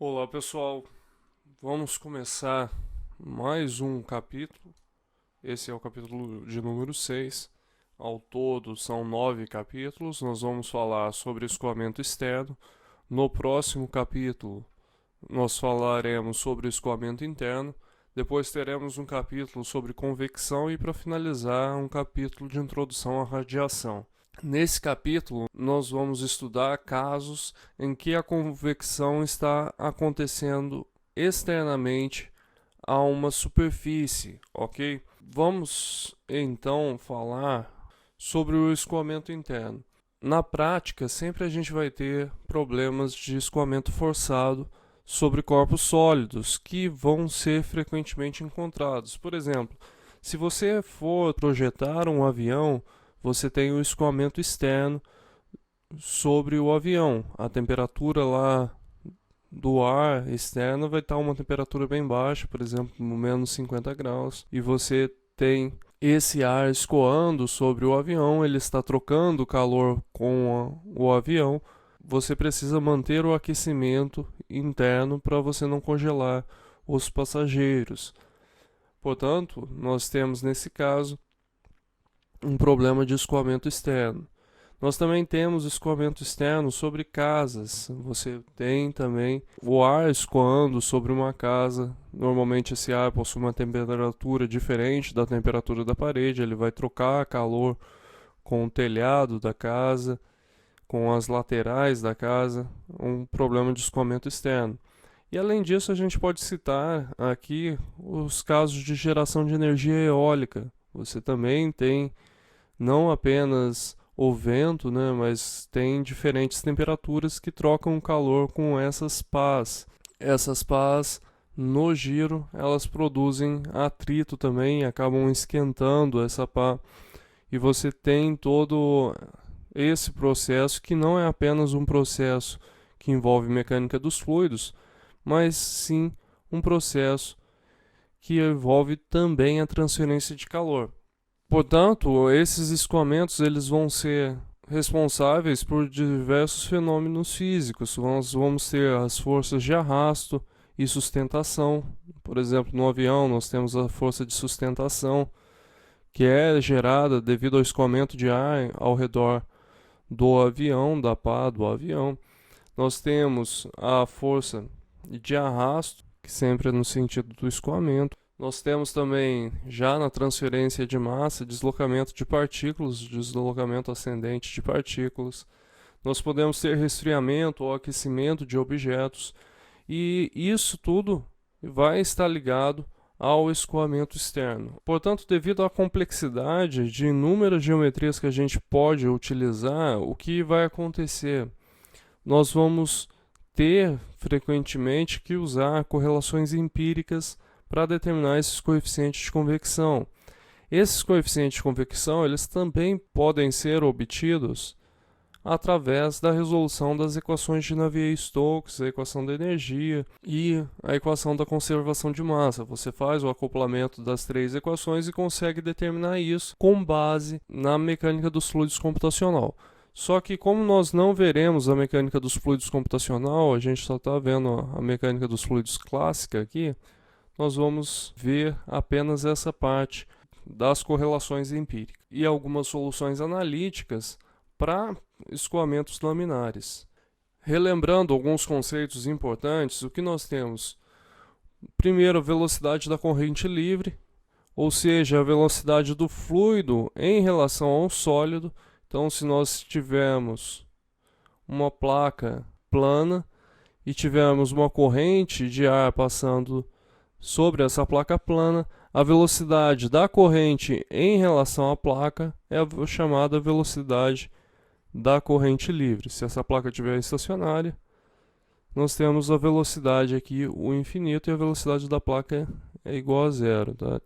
Olá pessoal, vamos começar mais um capítulo. Esse é o capítulo de número 6. Ao todo são 9 capítulos. Nós vamos falar sobre escoamento externo. No próximo capítulo, nós falaremos sobre escoamento interno. Depois teremos um capítulo sobre convecção e, para finalizar, um capítulo de introdução à radiação. Nesse capítulo, nós vamos estudar casos em que a convecção está acontecendo externamente a uma superfície, ok? Vamos então falar sobre o escoamento interno. Na prática, sempre a gente vai ter problemas de escoamento forçado sobre corpos sólidos que vão ser frequentemente encontrados. Por exemplo, se você for projetar um avião, você tem o escoamento externo sobre o avião. A temperatura lá do ar externo vai estar uma temperatura bem baixa, por exemplo, menos 50 graus, e você tem esse ar escoando sobre o avião, ele está trocando calor com o avião. Você precisa manter o aquecimento interno para você não congelar os passageiros. Portanto, nós temos nesse caso um problema de escoamento externo. Nós também temos escoamento externo sobre casas. Você tem também o ar escoando sobre uma casa. Normalmente esse ar possui uma temperatura diferente da temperatura da parede. Ele vai trocar calor com o telhado da casa, com as laterais da casa. Um problema de escoamento externo. E além disso, a gente pode citar aqui os casos de geração de energia eólica. Você também tem não apenas o vento, né, mas tem diferentes temperaturas que trocam calor com essas pás. Essas pás, no giro, elas produzem atrito também, acabam esquentando essa pá. E você tem todo esse processo que não é apenas um processo que envolve mecânica dos fluidos, mas sim um processo que envolve também a transferência de calor. Portanto, esses escoamentos eles vão ser responsáveis por diversos fenômenos físicos. Nós vamos ter as forças de arrasto e sustentação. Por exemplo, no avião nós temos a força de sustentação, que é gerada devido ao escoamento de ar ao redor do avião, da pá do avião. Nós temos a força de arrasto, que sempre é no sentido do escoamento. Nós temos também, já na transferência de massa, deslocamento de partículas, deslocamento ascendente de partículas. Nós podemos ter resfriamento ou aquecimento de objetos, e isso tudo vai estar ligado ao escoamento externo. Portanto, devido à complexidade de inúmeras geometrias que a gente pode utilizar, o que vai acontecer? Nós vamos ter frequentemente que usar correlações empíricas para determinar esses coeficientes de convecção. Esses coeficientes de convecção eles também podem ser obtidos através da resolução das equações de Navier-Stokes, a equação da energia e a equação da conservação de massa. Você faz o acoplamento das três equações e consegue determinar isso com base na mecânica dos fluidos computacional. Só que como nós não veremos a mecânica dos fluidos computacional, a gente só está vendo a mecânica dos fluidos clássica aqui, nós vamos ver apenas essa parte das correlações empíricas e algumas soluções analíticas para escoamentos laminares. Relembrando alguns conceitos importantes, o que nós temos? Primeiro, a velocidade da corrente livre, ou seja, a velocidade do fluido em relação ao sólido. Então, se nós tivermos uma placa plana e tivermos uma corrente de ar passando sobre essa placa plana, a velocidade da corrente em relação à placa é a chamada velocidade da corrente livre. Se essa placa estiver estacionária, nós temos a velocidade aqui, o infinito, e a velocidade da placa é igual a zero. Tá?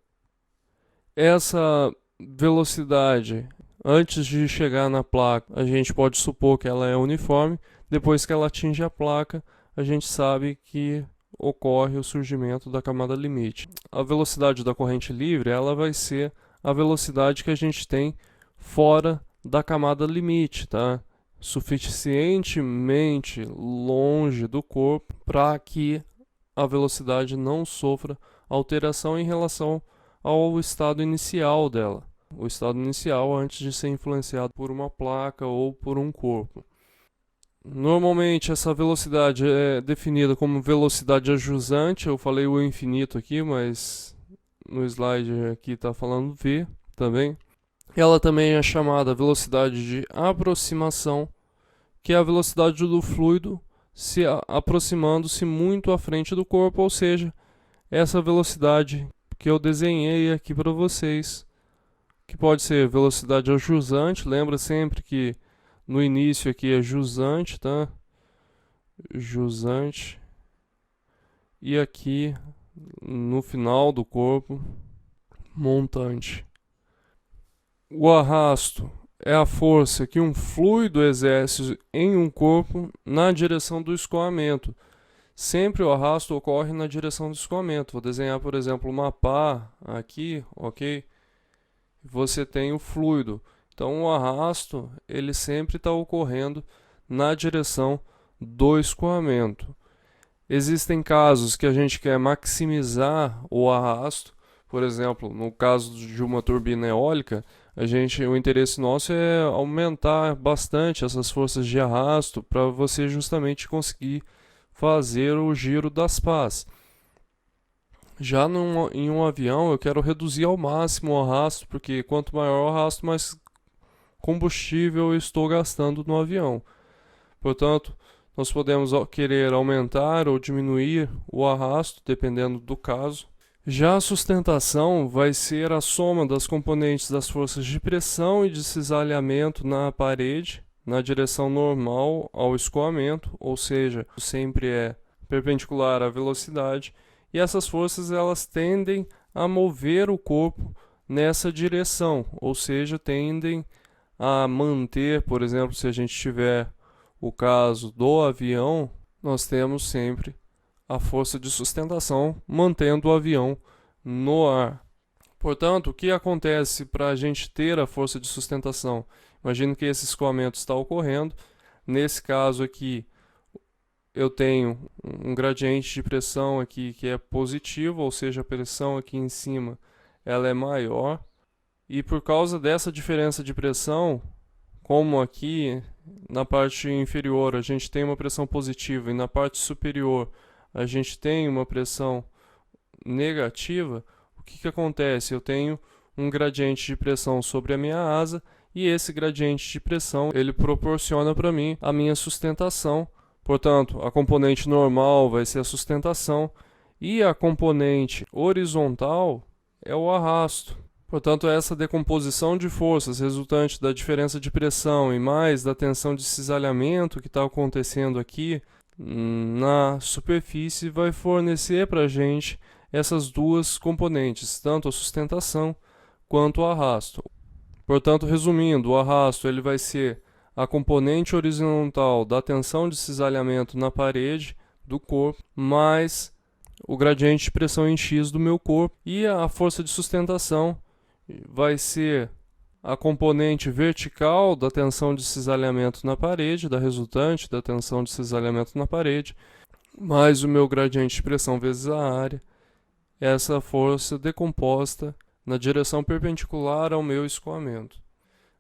Essa velocidade, antes de chegar na placa, a gente pode supor que ela é uniforme. Depois que ela atinge a placa, a gente sabe que ocorre o surgimento da camada limite. A velocidade da corrente livre ela vai ser a velocidade que a gente tem fora da camada limite, tá? suficientemente longe do corpo para que a velocidade não sofra alteração em relação ao estado inicial dela. O estado inicial antes de ser influenciado por uma placa ou por um corpo. Normalmente essa velocidade é definida como velocidade ajusante. Eu falei o infinito aqui, mas no slide aqui está falando v também. Ela também é chamada velocidade de aproximação, que é a velocidade do fluido se aproximando-se muito à frente do corpo, ou seja, essa velocidade que eu desenhei aqui para vocês, que pode ser velocidade ajusante. Lembra sempre que no início aqui é jusante, tá? Jusante. E aqui no final do corpo, montante. O arrasto é a força que um fluido exerce em um corpo na direção do escoamento. Sempre o arrasto ocorre na direção do escoamento. Vou desenhar, por exemplo, uma pá aqui, ok? Você tem o fluido. Então o arrasto ele sempre está ocorrendo na direção do escoamento. Existem casos que a gente quer maximizar o arrasto. Por exemplo, no caso de uma turbina eólica, o interesse nosso é aumentar bastante essas forças de arrasto para você justamente conseguir fazer o giro das pás. Já em um avião eu quero reduzir ao máximo o arrasto, porque quanto maior o arrasto, mais combustível eu estou gastando no avião. Portanto, nós podemos querer aumentar ou diminuir o arrasto, dependendo do caso. Já a sustentação vai ser a soma das componentes das forças de pressão e de cisalhamento na parede, na direção normal ao escoamento, ou seja, sempre é perpendicular à velocidade, e essas forças elas tendem a mover o corpo nessa direção, ou seja, tendem a manter, por exemplo, se a gente tiver o caso do avião, nós temos sempre a força de sustentação mantendo o avião no ar. Portanto, o que acontece para a gente ter a força de sustentação? Imagino que esse escoamento está ocorrendo. Nesse caso aqui, eu tenho um gradiente de pressão aqui que é positivo, ou seja, a pressão aqui em cima ela é maior. E por causa dessa diferença de pressão, como aqui na parte inferior a gente tem uma pressão positiva e na parte superior a gente tem uma pressão negativa, o que acontece? Eu tenho um gradiente de pressão sobre a minha asa e esse gradiente de pressão ele proporciona para mim a minha sustentação. Portanto, a componente normal vai ser a sustentação e a componente horizontal é o arrasto. Portanto, essa decomposição de forças resultante da diferença de pressão e mais da tensão de cisalhamento que está acontecendo aqui na superfície vai fornecer para a gente essas duas componentes, tanto a sustentação quanto o arrasto. Portanto, resumindo, o arrasto ele vai ser a componente horizontal da tensão de cisalhamento na parede do corpo, mais o gradiente de pressão em X do meu corpo, e a força de sustentação vai ser a componente vertical da tensão de cisalhamento na parede, da resultante da tensão de cisalhamento na parede, mais o meu gradiente de pressão vezes a área, essa força decomposta na direção perpendicular ao meu escoamento.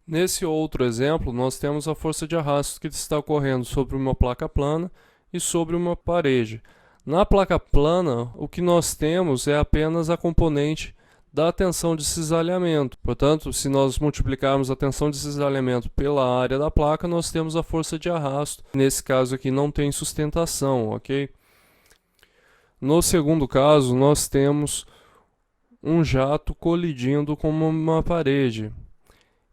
Nesse outro exemplo, nós temos a força de arrasto que está ocorrendo sobre uma placa plana e sobre uma parede. Na placa plana, o que nós temos é apenas a componente da tensão de cisalhamento. Portanto, se nós multiplicarmos a tensão de cisalhamento pela área da placa, nós temos a força de arrasto. Nesse caso aqui não tem sustentação, ok? No segundo caso, nós temos um jato colidindo com uma parede.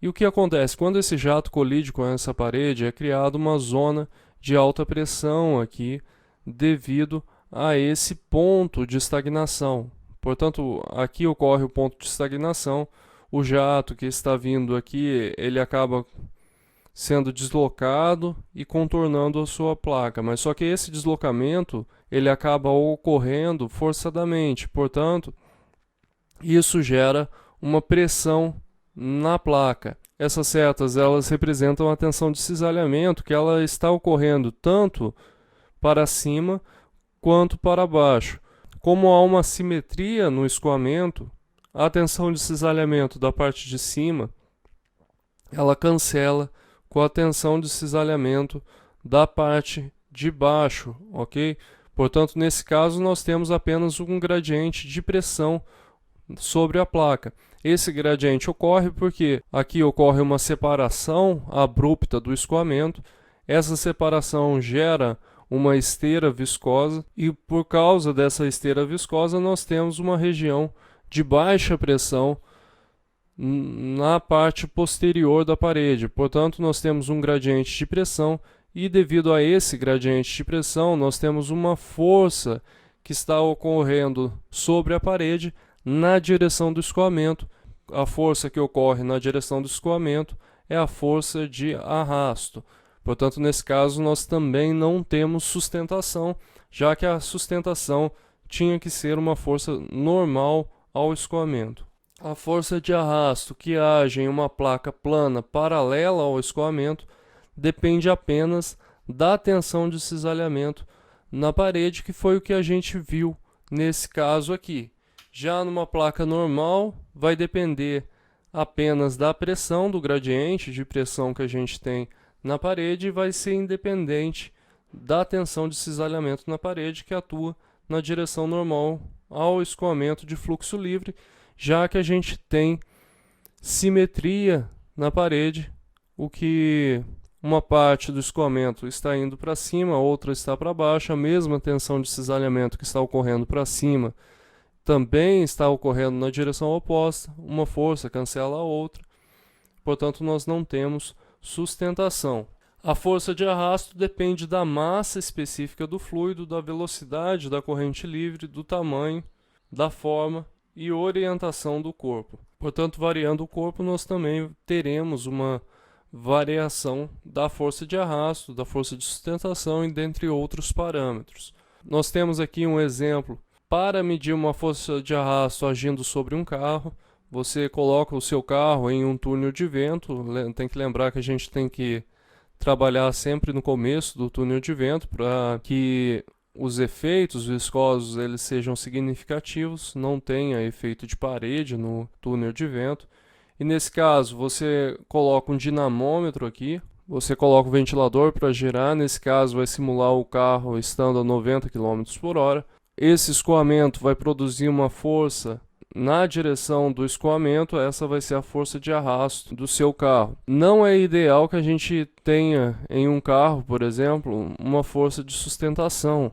E o que acontece? Quando esse jato colide com essa parede, é criada uma zona de alta pressão aqui, devido a esse ponto de estagnação. Portanto, aqui ocorre o ponto de estagnação, o jato que está vindo aqui, ele acaba sendo deslocado e contornando a sua placa, mas só que esse deslocamento, ele acaba ocorrendo forçadamente, portanto, isso gera uma pressão na placa. Essas setas, elas representam a tensão de cisalhamento, que ela está ocorrendo tanto para cima quanto para baixo. Como há uma simetria no escoamento, a tensão de cisalhamento da parte de cima, ela cancela com a tensão de cisalhamento da parte de baixo, ok? Portanto, nesse caso, nós temos apenas um gradiente de pressão sobre a placa. Esse gradiente ocorre porque aqui ocorre uma separação abrupta do escoamento. Essa separação gera uma esteira viscosa e por causa dessa esteira viscosa nós temos uma região de baixa pressão na parte posterior da parede. Portanto, nós temos um gradiente de pressão e devido a esse gradiente de pressão nós temos uma força que está ocorrendo sobre a parede na direção do escoamento. A força que ocorre na direção do escoamento é a força de arrasto. Portanto, nesse caso, nós também não temos sustentação, já que a sustentação tinha que ser uma força normal ao escoamento. A força de arrasto que age em uma placa plana paralela ao escoamento depende apenas da tensão de cisalhamento na parede, que foi o que a gente viu nesse caso aqui. Já numa placa normal, vai depender apenas da pressão, do gradiente de pressão que a gente tem na parede, e vai ser independente da tensão de cisalhamento na parede, que atua na direção normal ao escoamento de fluxo livre, já que a gente tem simetria na parede, o que uma parte do escoamento está indo para cima, a outra está para baixo, a mesma tensão de cisalhamento que está ocorrendo para cima também está ocorrendo na direção oposta, uma força cancela a outra, portanto nós não temos sustentação. A força de arrasto depende da massa específica do fluido, da velocidade da corrente livre, do tamanho, da forma e orientação do corpo. Portanto, variando o corpo, nós também teremos uma variação da força de arrasto, da força de sustentação e dentre outros parâmetros. Nós temos aqui um exemplo para medir uma força de arrasto agindo sobre um carro. Você coloca o seu carro em um túnel de vento. Tem que lembrar que a gente tem que trabalhar sempre no começo do túnel de vento para que os efeitos viscosos eles sejam significativos, não tenha efeito de parede no túnel de vento. E nesse caso, você coloca um dinamômetro aqui, você coloca o ventilador para girar, nesse caso vai simular o carro estando a 90 km por hora. Esse escoamento vai produzir uma força na direção do escoamento, essa vai ser a força de arrasto do seu carro. Não é ideal que a gente tenha em um carro, por exemplo, uma força de sustentação,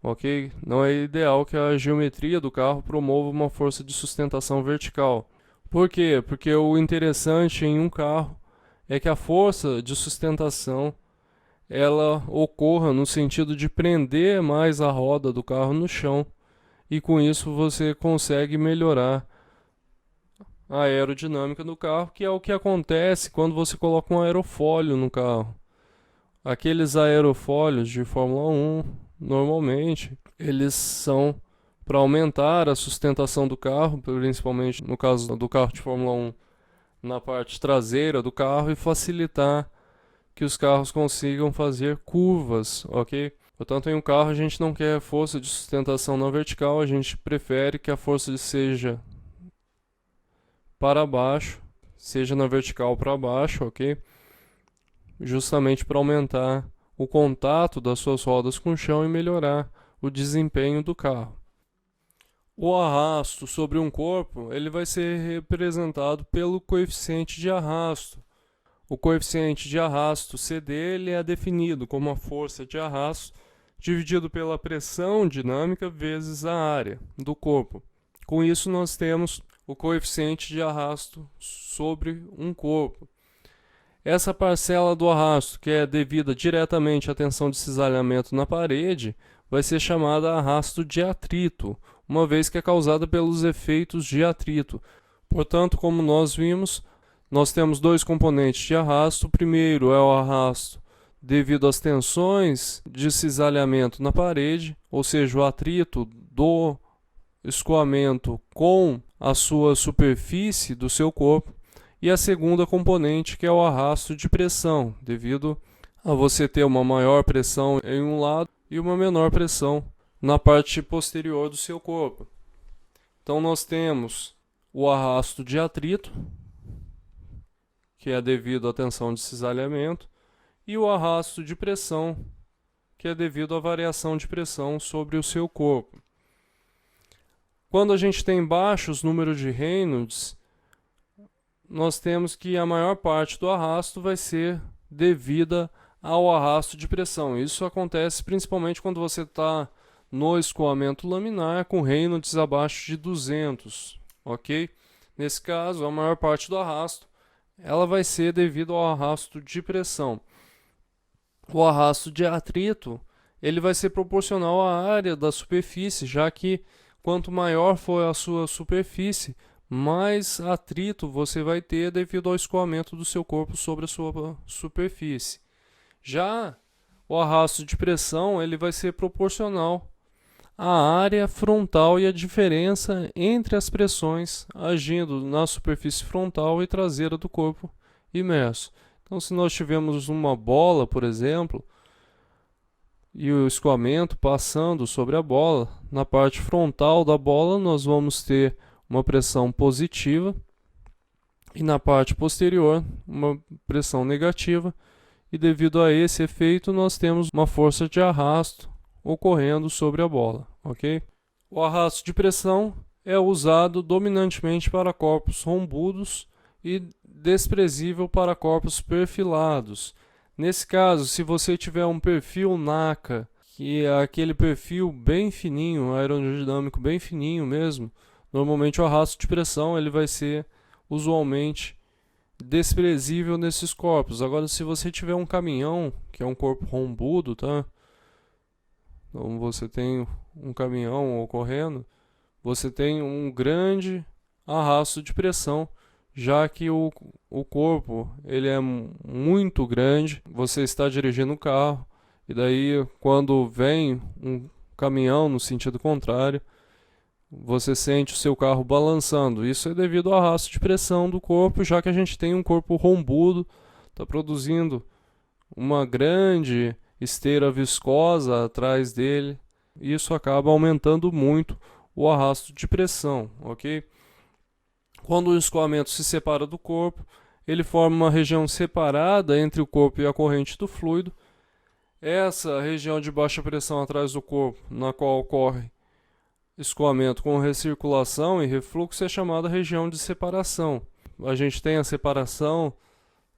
ok? Não é ideal que a geometria do carro promova uma força de sustentação vertical. Por quê? Porque o interessante em um carro é que a força de sustentação ela ocorra no sentido de prender mais a roda do carro no chão, e com isso você consegue melhorar a aerodinâmica do carro, que é o que acontece quando você coloca um aerofólio no carro. Aqueles aerofólios de Fórmula 1, normalmente, eles são para aumentar a sustentação do carro, principalmente no caso do carro de Fórmula 1, na parte traseira do carro, e facilitar que os carros consigam fazer curvas, ok? Portanto, em um carro a gente não quer força de sustentação na vertical, a gente prefere que a força seja para baixo, seja na vertical para baixo, ok? Justamente para aumentar o contato das suas rodas com o chão e melhorar o desempenho do carro. O arrasto sobre um corpo, ele vai ser representado pelo coeficiente de arrasto. O coeficiente de arrasto CD ele é definido como a força de arrasto dividido pela pressão dinâmica vezes a área do corpo. Com isso, nós temos o coeficiente de arrasto sobre um corpo. Essa parcela do arrasto, que é devida diretamente à tensão de cisalhamento na parede, vai ser chamada arrasto de atrito, uma vez que é causada pelos efeitos de atrito. Portanto, como nós vimos, nós temos dois componentes de arrasto. O primeiro é o arrasto devido às tensões de cisalhamento na parede, ou seja, o atrito do escoamento com a sua superfície do seu corpo. e a segunda componente, que é o arrasto de pressão, devido a você ter uma maior pressão em um lado e uma menor pressão na parte posterior do seu corpo. Então nós temos o arrasto de atrito, que é devido à tensão de cisalhamento, e o arrasto de pressão, que é devido à variação de pressão sobre o seu corpo. Quando a gente tem baixos números de Reynolds, nós temos que a maior parte do arrasto vai ser devida ao arrasto de pressão. Isso acontece principalmente quando você está no escoamento laminar com Reynolds abaixo de 200, ok? Nesse caso, a maior parte do arrasto ela vai ser devido ao arrasto de pressão. O arrasto de atrito ele vai ser proporcional à área da superfície, já que quanto maior for a sua superfície, mais atrito você vai ter devido ao escoamento do seu corpo sobre a sua superfície. Já o arrasto de pressão ele vai ser proporcional à área frontal e a diferença entre as pressões agindo na superfície frontal e traseira do corpo imerso. Então, se nós tivermos uma bola, por exemplo, e o escoamento passando sobre a bola, na parte frontal da bola nós vamos ter uma pressão positiva e na parte posterior uma pressão negativa, e devido a esse efeito nós temos uma força de arrasto ocorrendo sobre a bola, ok? O arrasto de pressão é usado dominantemente para corpos rombudos e desprezível para corpos perfilados. Nesse caso, se você tiver um perfil NACA, que é aquele perfil bem fininho, aerodinâmico bem fininho mesmo, normalmente o arrasto de pressão ele vai ser usualmente desprezível nesses corpos. Agora, se você tiver um caminhão, que é um corpo rombudo, tá? Então você tem um caminhão ocorrendo, você tem um grande arrasto de pressão, já que o corpo ele é muito grande, você está dirigindo o carro, e daí quando vem um caminhão no sentido contrário, você sente o seu carro balançando. Isso é devido ao arrasto de pressão do corpo, já que a gente tem um corpo rombudo, está produzindo uma grande esteira viscosa atrás dele. Isso acaba aumentando muito o arrasto de pressão, ok? Quando o escoamento se separa do corpo, ele forma uma região separada entre o corpo e a corrente do fluido. Essa região de baixa pressão atrás do corpo, na qual ocorre escoamento com recirculação e refluxo, é chamada região de separação. A gente tem a separação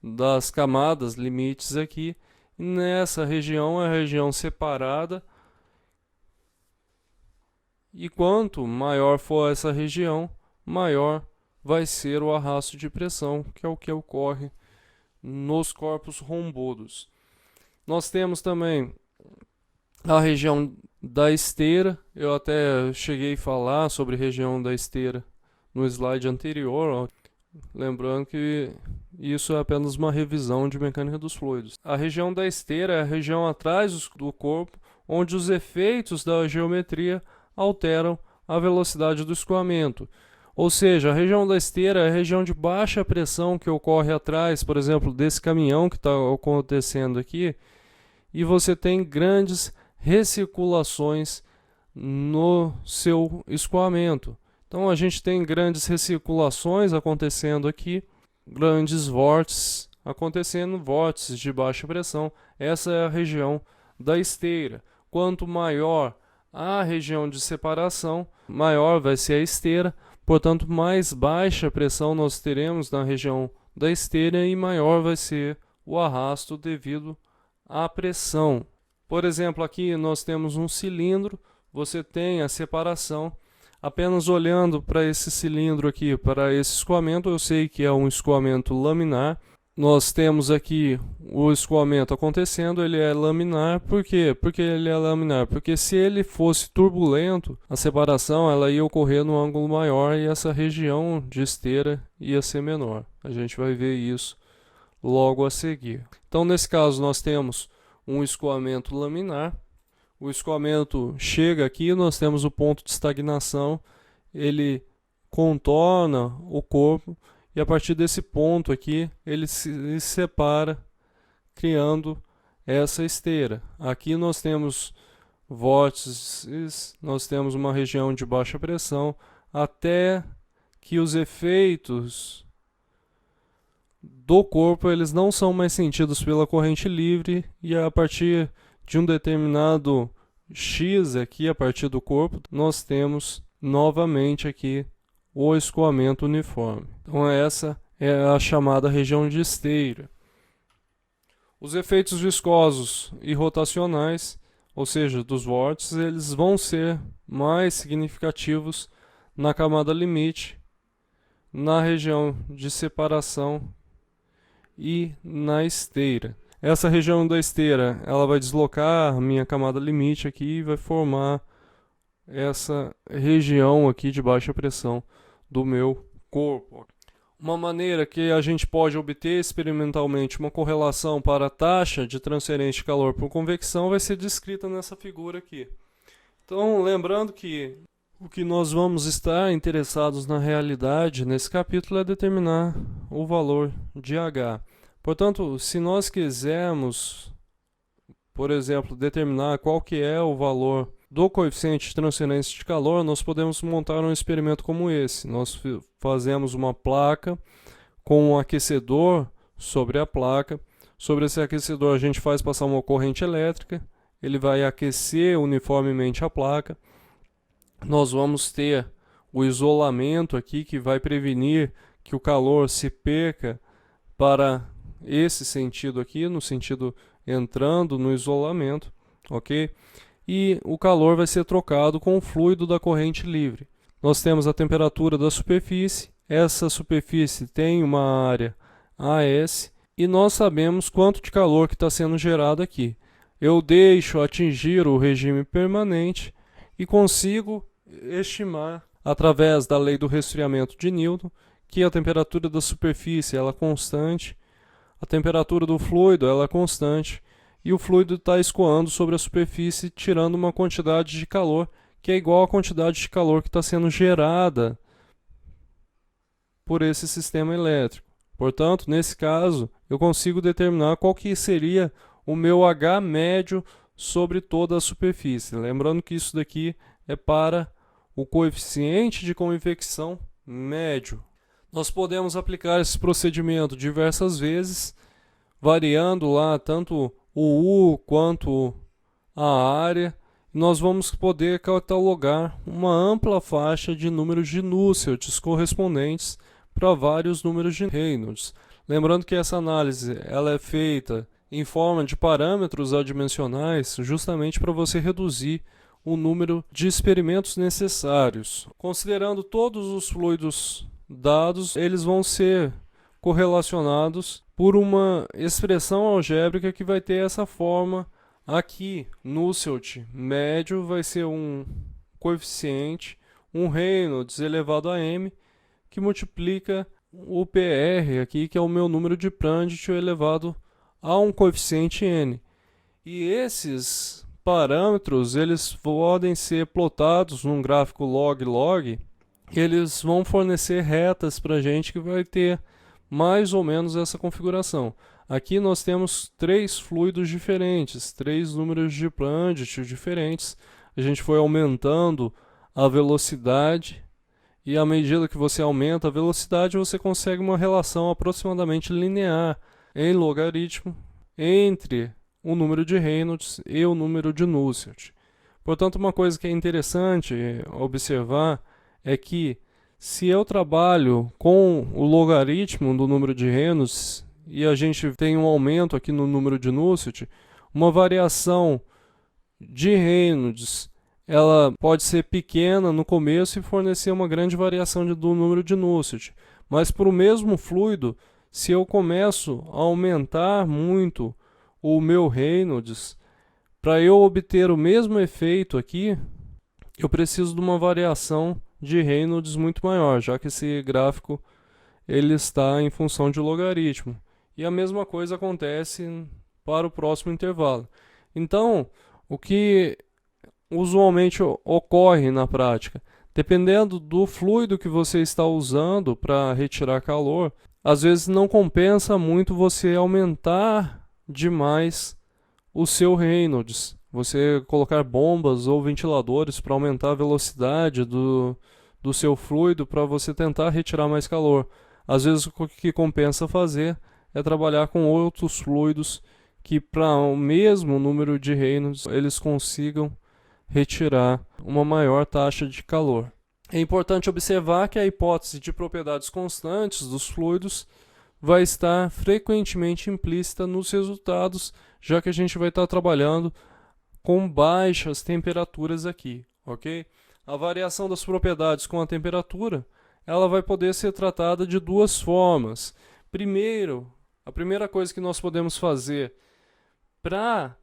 das camadas limites aqui. Nessa região é a região separada, e quanto maior for essa região, maior vai ser o arrasto de pressão, que é o que ocorre nos corpos rombudos. Nós temos também a região da esteira. Eu até cheguei a falar sobre a região da esteira no slide anterior, lembrando que isso é apenas uma revisão de mecânica dos fluidos. A região da esteira é a região atrás do corpo, onde os efeitos da geometria alteram a velocidade do escoamento. Ou seja, a região da esteira é a região de baixa pressão que ocorre atrás, por exemplo, desse caminhão que está acontecendo aqui, e você tem grandes recirculações no seu escoamento. Então a gente tem grandes recirculações acontecendo aqui, grandes vórtices acontecendo, vórtices de baixa pressão. Essa é a região da esteira. Quanto maior a região de separação, maior vai ser a esteira, portanto mais baixa pressão nós teremos na região da esteira e maior vai ser o arrasto devido à pressão. Por exemplo, aqui nós temos um cilindro, você tem a separação. Apenas olhando para esse cilindro aqui, para esse escoamento, eu sei que é um escoamento laminar. Nós temos aqui o escoamento acontecendo, ele é laminar. Por quê? Porque ele é laminar. Porque se ele fosse turbulento, a separação ela ia ocorrer no ângulo maior e essa região de esteira ia ser menor. A gente vai ver isso logo a seguir. Então, nesse caso, nós temos um escoamento laminar. O escoamento chega aqui, nós temos o ponto de estagnação, ele contorna o corpo, e e a partir desse ponto aqui ele se separa, criando essa esteira. Aqui nós temos vórtices, nós temos uma região de baixa pressão, até que os efeitos do corpo eles não são mais sentidos pela corrente livre, e a partir de um determinado X aqui, a partir do corpo, nós temos novamente aqui o escoamento uniforme. Então essa é a chamada região de esteira. Os efeitos viscosos e rotacionais, ou seja, dos vórtices, eles vão ser mais significativos na camada limite, na região de separação e na esteira. Essa região da esteira, ela vai deslocar a minha camada limite aqui e vai formar essa região aqui de baixa pressão do meu corpo. Uma maneira que a gente pode obter experimentalmente uma correlação para a taxa de transferência de calor por convecção vai ser descrita nessa figura aqui. Então, lembrando que o que nós vamos estar interessados na realidade nesse capítulo é determinar o valor de H. Portanto, se nós quisermos, por exemplo, determinar qual que é o valor do coeficiente de transferência de calor, nós podemos montar um experimento como esse. Nós fazemos uma placa com um aquecedor sobre a placa. Sobre esse aquecedor a gente faz passar uma corrente elétrica, ele vai aquecer uniformemente a placa. Nós vamos ter o isolamento aqui que vai prevenir que o calor se perca para esse sentido aqui, no sentido entrando no isolamento, ok? E o calor vai ser trocado com o fluido da corrente livre. Nós temos a temperatura da superfície, essa superfície tem uma área AS e nós sabemos quanto de calor que está sendo gerado aqui. Eu deixo atingir o regime permanente e consigo estimar, através da lei do resfriamento de Newton, que a temperatura da superfície ela é constante, a temperatura do fluido ela é constante, e o fluido está escoando sobre a superfície, tirando uma quantidade de calor que é igual à quantidade de calor que está sendo gerada por esse sistema elétrico. Portanto, nesse caso, eu consigo determinar qual que seria o meu H médio sobre toda a superfície. Lembrando que isso daqui é para o coeficiente de convecção médio. Nós podemos aplicar esse procedimento diversas vezes, variando lá tanto o U quanto a área. Nós vamos poder catalogar uma ampla faixa de números de Nusselt correspondentes para vários números de Reynolds. Lembrando que essa análise ela é feita em forma de parâmetros adimensionais, justamente para você reduzir o número de experimentos necessários. Considerando todos os fluidos dados, eles vão ser correlacionados por uma expressão algébrica que vai ter essa forma aqui. Nusselt médio vai ser um coeficiente, um Reynolds elevado a m, que multiplica o PR aqui, que é o meu número de Prandtl elevado a um coeficiente n. E esses parâmetros eles podem ser plotados num gráfico log-log, eles vão fornecer retas para a gente que vai ter mais ou menos essa configuração. Aqui nós temos três fluidos diferentes, três números de Prandtl diferentes. A gente foi aumentando a velocidade e à medida que você aumenta a velocidade, você consegue uma relação aproximadamente linear em logaritmo entre o número de Reynolds e o número de Nusselt. Portanto, uma coisa que é interessante observar é que se eu trabalho com o logaritmo do número de Reynolds e a gente tem um aumento aqui no número de Nusselt, uma variação de Reynolds ela pode ser pequena no começo e fornecer uma grande variação do número de Nusselt. Mas para o mesmo fluido, se eu começo a aumentar muito o meu Reynolds, para eu obter o mesmo efeito aqui, eu preciso de uma variação de Reynolds muito maior, já que esse gráfico ele está em função de logaritmo. E a mesma coisa acontece para o próximo intervalo. Então, o que usualmente ocorre na prática? Dependendo do fluido que você está usando para retirar calor, às vezes não compensa muito você aumentar demais o seu Reynolds. Você colocar bombas ou ventiladores para aumentar a velocidade do seu fluido para você tentar retirar mais calor. Às vezes o que compensa fazer é trabalhar com outros fluidos que para o mesmo número de Reynolds eles consigam retirar uma maior taxa de calor. É importante observar que a hipótese de propriedades constantes dos fluidos vai estar frequentemente implícita nos resultados, já que a gente vai estar trabalhando com baixas temperaturas aqui, ok? A variação das propriedades com a temperatura, ela vai poder ser tratada de duas formas. Primeiro, a primeira coisa que nós podemos fazer para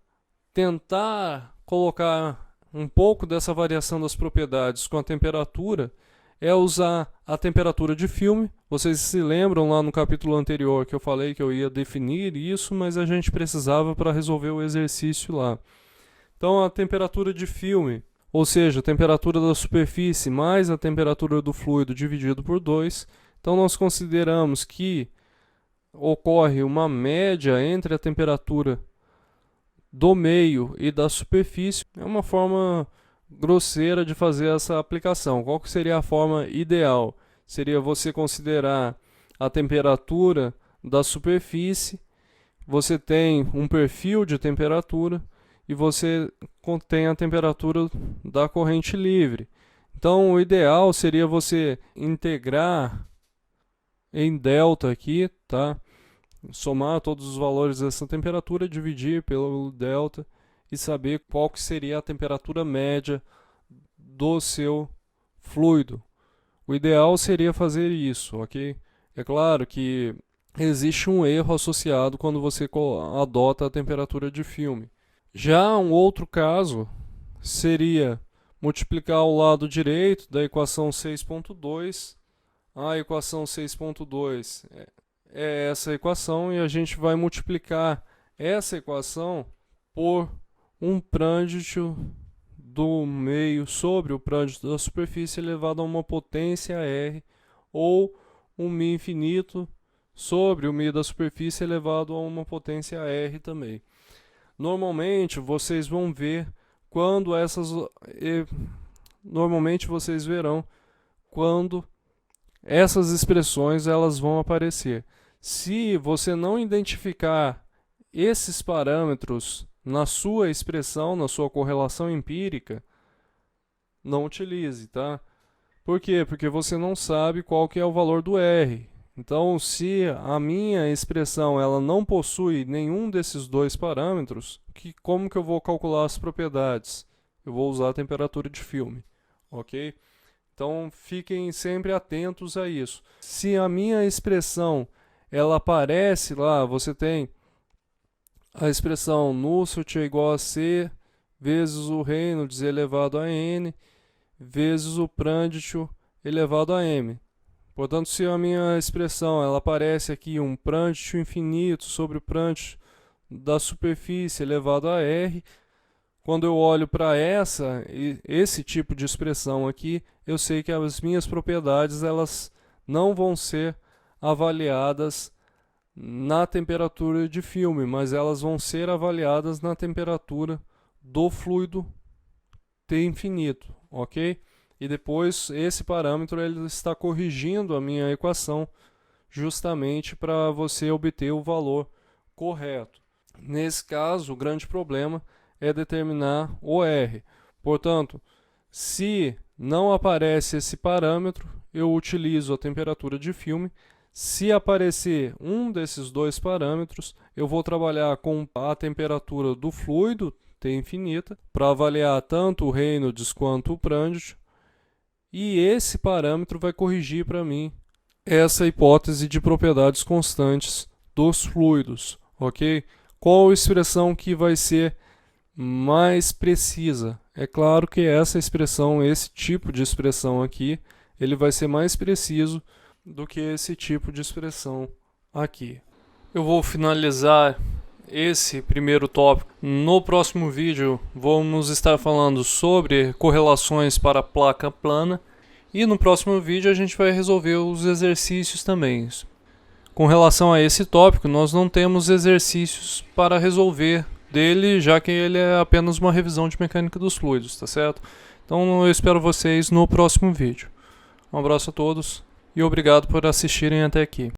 tentar colocar um pouco dessa variação das propriedades com a temperatura é usar a temperatura de filme. Vocês se lembram lá no capítulo anterior que eu falei que eu ia definir isso, mas a gente precisava para resolver o exercício lá. Então a temperatura de filme, ou seja, a temperatura da superfície mais a temperatura do fluido dividido por 2. Então nós consideramos que ocorre uma média entre a temperatura do meio e da superfície. É uma forma grosseira de fazer essa aplicação. Qual que seria a forma ideal? Seria você considerar a temperatura da superfície, você tem um perfil de temperatura e você contém a temperatura da corrente livre. Então o ideal seria você integrar em delta aqui, tá? Somar todos os valores dessa temperatura, dividir pelo delta e saber qual que seria a temperatura média do seu fluido. O ideal seria fazer isso, ok? É claro que existe um erro associado quando você adota a temperatura de filme. Já um outro caso seria multiplicar o lado direito da equação 6.2. A equação 6.2 é essa equação e a gente vai multiplicar essa equação por um prândito do meio sobre o prândito da superfície elevado a uma potência R, ou um μ infinito sobre o μ da superfície elevado a uma potência R também. Normalmente vocês vão ver quando normalmente vocês verão quando essas expressões elas vão aparecer. Se você não identificar esses parâmetros na sua expressão, na sua correlação empírica, não utilize, tá? Por quê? Porque você não sabe qual que é o valor do R. Então, se a minha expressão ela não possui nenhum desses dois parâmetros, como que eu vou calcular as propriedades? Eu vou usar a temperatura de filme, ok? Então, fiquem sempre atentos a isso. Se a minha expressão ela aparece lá, você tem a expressão Nusselt é igual a C vezes o Reynolds elevado a N vezes o Prandtl elevado a M. Portanto, se a minha expressão ela aparece aqui um Prandtl infinito sobre o Prandtl da superfície elevado a R, quando eu olho para esse tipo de expressão aqui, eu sei que as minhas propriedades elas não vão ser avaliadas na temperatura de filme, mas elas vão ser avaliadas na temperatura do fluido T infinito, ok? E depois esse parâmetro ele está corrigindo a minha equação justamente para você obter o valor correto. Nesse caso, o grande problema é determinar o R. Portanto, se não aparece esse parâmetro, eu utilizo a temperatura de filme. Se aparecer um desses dois parâmetros, eu vou trabalhar com a temperatura do fluido, T infinita, para avaliar tanto o Reynolds quanto o Prandtl, e esse parâmetro vai corrigir para mim essa hipótese de propriedades constantes dos fluidos, ok? Qual expressão que vai ser mais precisa? É claro que essa expressão, esse tipo de expressão aqui, ele vai ser mais preciso do que esse tipo de expressão aqui. Eu vou finalizar esse primeiro tópico. No próximo vídeo vamos estar falando sobre correlações para a placa plana E no próximo vídeo a gente vai resolver os exercícios também. Com relação a esse tópico, nós não temos exercícios para resolver dele, já que ele é apenas uma revisão de mecânica dos fluidos, tá certo? Então eu espero vocês no próximo vídeo. Um abraço a todos e obrigado por assistirem até aqui.